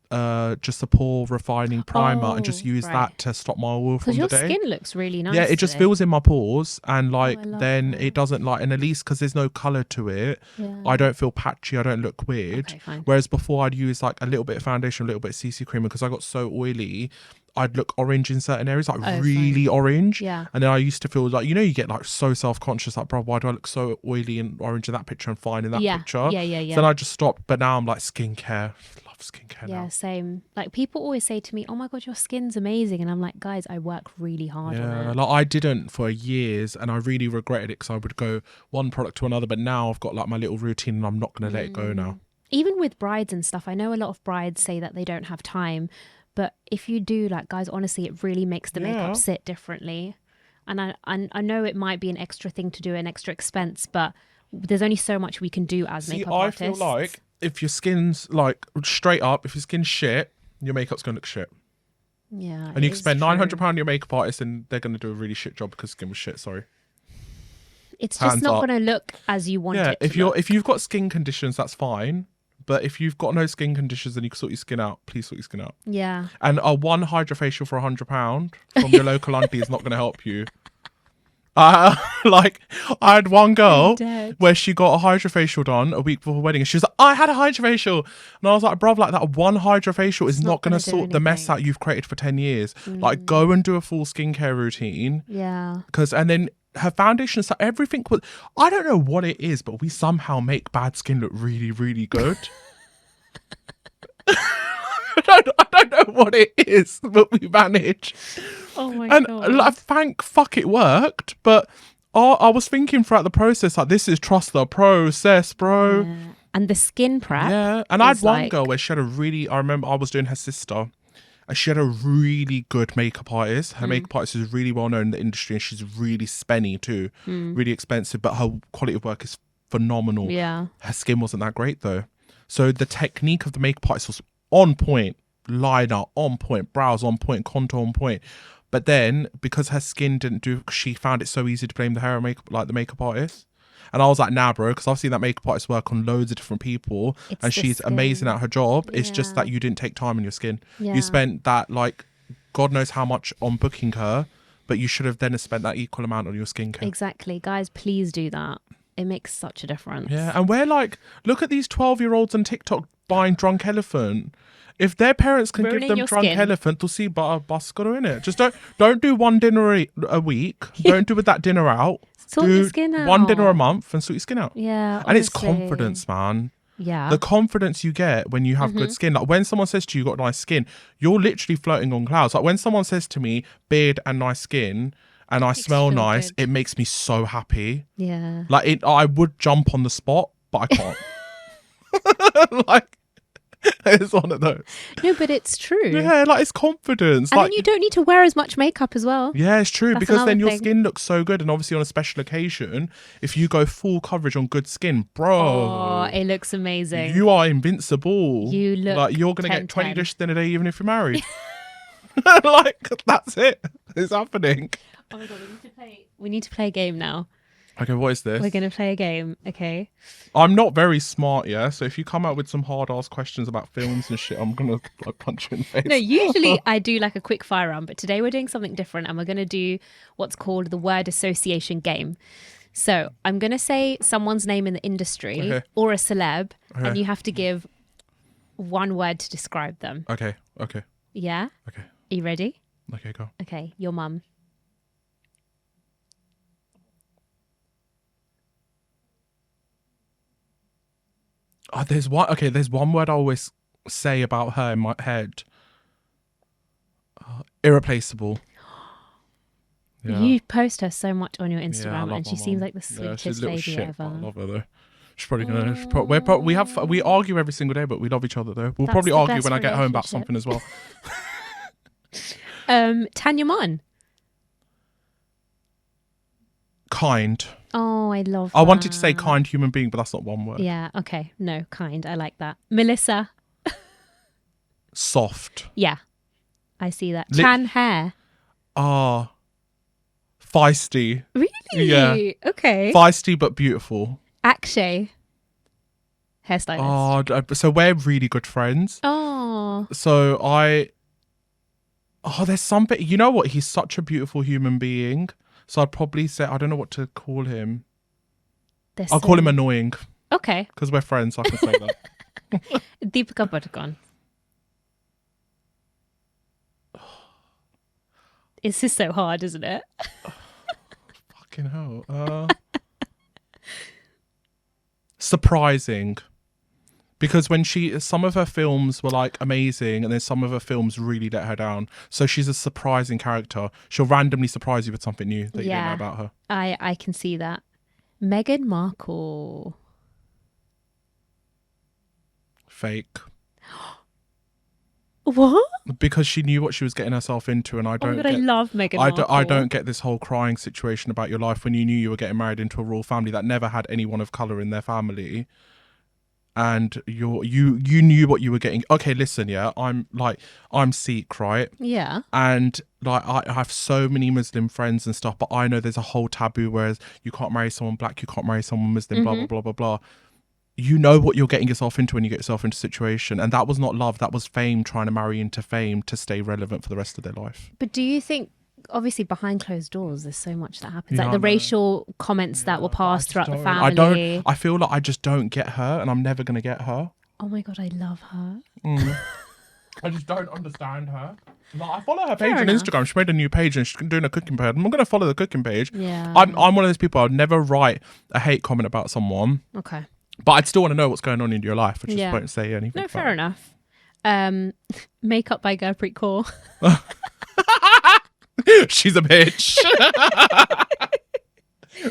just a pore refining primer and just use that to stop my oil from the day. Because your skin looks really nice. Yeah, it just fills in my pores, and then that. it doesn't and at least because there's no colour to it, I don't feel patchy. I don't look weird. Okay, fine. Whereas before I'd use a little bit of foundation, a little bit of CC cream, because I got so oily, I'd look orange in certain areas, really orange. Yeah. And then I used to feel you get so self-conscious, bro, why do I look so oily and orange in that picture and fine in that picture? Yeah. So then I just stopped. But now I'm skincare. Love skincare now. Yeah, same. People always say to me, oh my God, your skin's amazing. And I'm like, guys, I work really hard on it. I didn't for years, and I really regretted it because I would go one product to another. But now I've got my little routine and I'm not going to let it go now. Even with brides and stuff, I know a lot of brides say that they don't have time, but if you do, like, guys, honestly, it really makes the makeup sit differently. And I know it might be an extra thing to do, an extra expense, but there's only so much we can do as makeup artists. I feel like if your skin's like straight up, if your skin's shit, your makeup's gonna look shit. Yeah, and you can spend £900 on your makeup artist, and they're gonna do a really shit job because skin was shit. Sorry. It's just not going to look as you want it to look. If you've got skin conditions, that's fine. But if you've got no skin conditions and you can sort your skin out, please sort your skin out. Yeah. And a one hydrofacial for £100 from your local auntie is not going to help you. Like, I had one girl where she got a hydrofacial done a week before her wedding, and she was like, I had a hydrofacial. And I was like, bruv, like, that one hydrofacial is not going to sort the mess out you've created for 10 years. Like, go and do a full skincare routine. Yeah. And then her foundation, so everything was, I don't know what it is, but we somehow make bad skin look really, really good. I don't know what it is, but we manage. Oh my god! And like, thank fuck it worked. But I was thinking throughout the process, like, this is trust the process, bro. Yeah. And the skin prep. Yeah. And I had one girl where she had I remember I was doing her sister, and she had a really good makeup artist. Her makeup artist is really well known in the industry, and she's really spenny too, really expensive. But her quality of work is phenomenal. Yeah. Her skin wasn't that great though. So the technique of the makeup artist was on point, liner on point, brows on point, contour on point. But then because her skin didn't do, she found it so easy to blame the hair and makeup, like the makeup artist. And I was like, nah, bro, because I've seen that makeup artist work on loads of different people, and she's amazing at her job. It's just that you didn't take time on your skin. Yeah. You spent that, like, God knows how much on booking her, but you should have then spent that equal amount on your skincare. Exactly. Guys, please do that. It makes such a difference. Yeah, and we're like, look at these 12-year-olds on TikTok buying Drunk Elephant. If their parents can give them Drunk Elephant, they'll see butter in it. Just don't do one dinner a week. Don't do with that dinner out. Sort your skin out. One dinner a month and sort your skin out. Yeah, honestly. And it's confidence, man. Yeah. The confidence you get when you have good skin. Like, when someone says to you, you've got nice skin, you're literally floating on clouds. Like, when someone says to me, beard and nice skin, and I smell nice, it makes me so happy. Yeah. Like, I would jump on the spot, but I can't. Like, it's one of those. No, but it's true. Yeah, like, it's confidence. And like, then you don't need to wear as much makeup as well. Yeah, it's true. Because then your skin looks so good. And obviously on a special occasion, if you go full coverage on good skin, bro. Oh, it looks amazing. You are invincible. You look like, you're going to get 20 dishes in a day even if you're married. Like, that's it. It's happening. Oh my God, we need to play a game now. Okay, what is this? We're going to play a game, okay? I'm not very smart, yeah? So if you come out with some hard-ass questions about films and shit, I'm going to, like, punch you in the face. No, usually I do, like, a quick fire round, but today we're doing something different, and we're going to do what's called the word association game. So I'm going to say someone's name in the industry or a celeb, and you have to give one word to describe them. Okay. Yeah? Okay. Are you ready? Okay, go. Okay, your mum. Oh, there's one word I always say about her in my head. Irreplaceable. Yeah. You post her so much on your Instagram, and she seems like the sweetest lady ever. I love her though. She's probably gonna. We argue every single day, but we love each other though. We'll probably argue when I get home about something as well. Tanya Mon. Kind. Oh, I love that. I wanted to say kind human being, but that's not one word. Yeah, okay. No, kind. I like that. Melissa. Soft. Yeah, I see that. Tan hair. Feisty. Really? Yeah. Okay. Feisty but beautiful. Akshay. Hairstylist. Oh, so we're really good friends. Oh. So there's something, you know what? He's such a beautiful human being. So I'd probably say, I don't know what to call him. I'll call him annoying. Okay. Because we're friends, so I can say that. Deepika Padukone. It's just so hard, isn't it? Fucking hell. Surprising. Because when some of her films were like amazing, and then some of her films really let her down. So she's a surprising character. She'll randomly surprise you with something new that you don't know about her. I can see that. Meghan Markle. Fake. What? Because she knew what she was getting herself into, and I Oh my don't God, I get. love Meghan Markle. I don't get this whole crying situation about your life when you knew you were getting married into a royal family that never had anyone of colour in their family. And you knew what you were getting. Okay, listen, yeah, I'm Sikh, right? Yeah. And like I have so many Muslim friends and stuff, but I know there's a whole taboo, whereas you can't marry someone black, you can't marry someone Muslim, blah blah blah blah blah. You know what you're getting yourself into when you get yourself into a situation, and that was not love, that was fame, trying to marry into fame to stay relevant for the rest of their life. But do you think, obviously behind closed doors, there's so much that happens, Yeah, like the I know. racial comments that were But passed throughout the family? I don't. I feel like I just don't get her, and I'm never gonna get her. Oh my God, I love her. I just don't understand her. Like, I follow her page Fair on enough. Instagram. She made a new page and she's doing a cooking page. I'm going to follow the cooking page. Yeah. I'm one of those people. I'd never write a hate comment about someone, Okay. but I'd still want to know what's going on in your life. I just Yeah. won't say anything. No, about fair it. enough. Makeup by Gurpreetxkd. She's a bitch.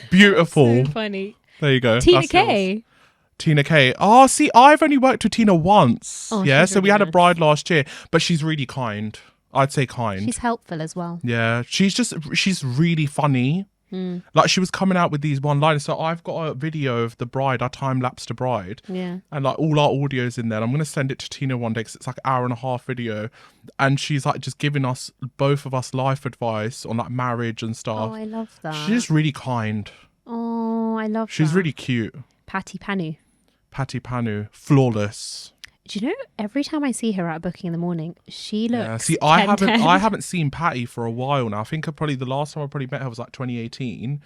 Beautiful. So funny. There you go. Tina That's yours. K. Tina K. Oh, see, I've only worked with Tina once. Oh, yeah, she's so we really had a nice. bride last year, but she's really kind. I'd say kind. She's helpful as well. Yeah, she's really funny. Like, she was coming out with these one-liners. So I've got a video of the bride. I time-lapsed a bride. Yeah. And like all our audio's in there. I'm going to send it to Tina one day because it's like an hour and a half video. And she's like just giving us, both of us, life advice on like marriage and stuff. Oh, I love that. She's just really kind. Oh, I love She's that. really cute. Patty Panu. Patty Panu. Flawless. Do you know, every time I see her at a booking in the morning, she looks Yeah. See, 10. I haven't seen Patty for a while now. I think probably the last time I probably met her was like 2018.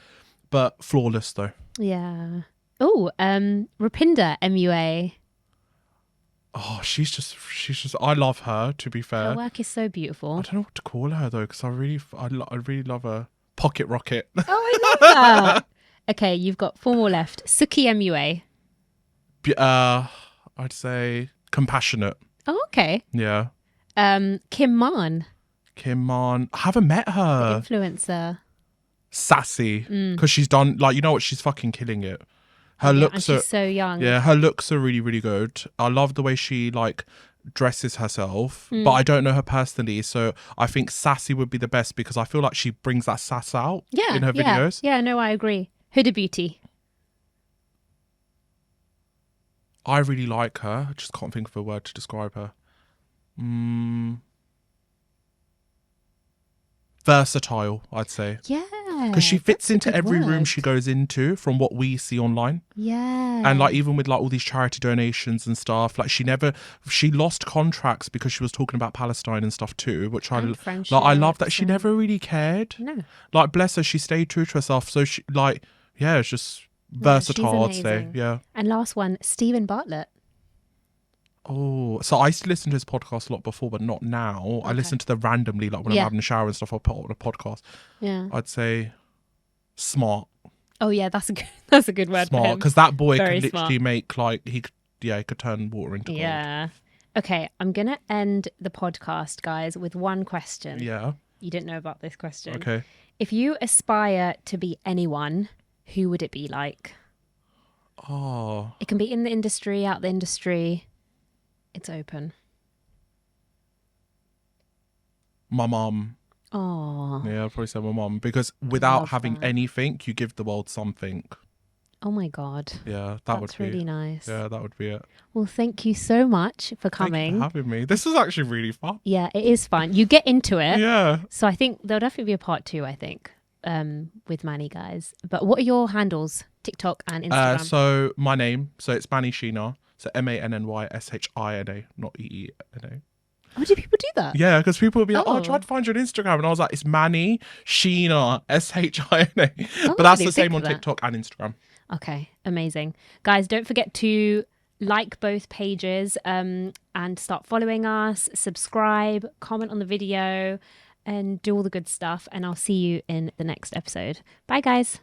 But flawless though. Yeah. Oh, Rupinder, MUA. Oh, she's just. I love her. To be fair, Her work is so I beautiful. don't know what to call her though, because I really love her. Pocket Rocket. Oh, I love that. Okay, you've got 4 more left. Suki, MUA. I'd say compassionate. Oh, okay. Yeah. Kim Man, Kim Man. I haven't met her. influencer. Sassy. Because she's done, like, you know what? She's fucking killing it. Her Yeah, looks and are. she's so young. Yeah, her looks are really, really good. I love the way she, like, dresses herself, but I don't know her personally. So I think Sassy would be the best because I feel like she brings that sass out in her videos. Yeah, no, I agree. Huda Beauty. I really like her. I just can't think of a word to describe her. Versatile, I'd say. Yeah. Because she fits that's a into good every room word. she goes into from what we see online. Yeah. And like even with like all these charity donations and stuff, like she lost contracts because she was talking about Palestine and stuff too, which I And love that she friendships never really cared. No. Like bless her, she stayed true to herself. So she like, yeah, it's just versatile, I'd say. amazing. Yeah. And last one, Stephen Bartlett. Oh, so I used to listen to his podcast a lot before, but not now. I listen to them randomly, like when I'm having a shower and stuff. I'll put on a podcast. Yeah. I'd say smart. Oh yeah, that's a good word for Smart, him. because that boy Very could literally smart. make like he could turn water into gold. Yeah. Okay, I'm gonna end the podcast, guys, with one question. Yeah. You didn't know about this question. Okay. If you aspire to be anyone, who would it be like? Oh, It can be in the industry, out the industry. It's open. my mum. Oh. Yeah, I'd probably say my mum because without Love having that. anything, you give the world something. Oh my God. Yeah, That's would be really nice. Yeah, that would be it. Well, thank you so much for Thank you coming. for having me. This was actually really fun. Yeah, it is fun. You get into it. Yeah. So I think there'll definitely be a part 2, I think, with Manny, guys. But what are your handles? TikTok and Instagram? So my name, so it's Manny Shina. So MannyShina, not EENA. Oh, do people do that? Yeah, because people would be like, "Oh, I Oh. tried to find you on Instagram," and I was like, "It's Manny Shina, SHINA." Oh, But that's I the didn't same think on of that. TikTok and Instagram. Okay, amazing. Guys, don't forget to like both pages and start following us, subscribe, comment on the video, and do all the good stuff. And I'll see you in the next episode. Bye, guys.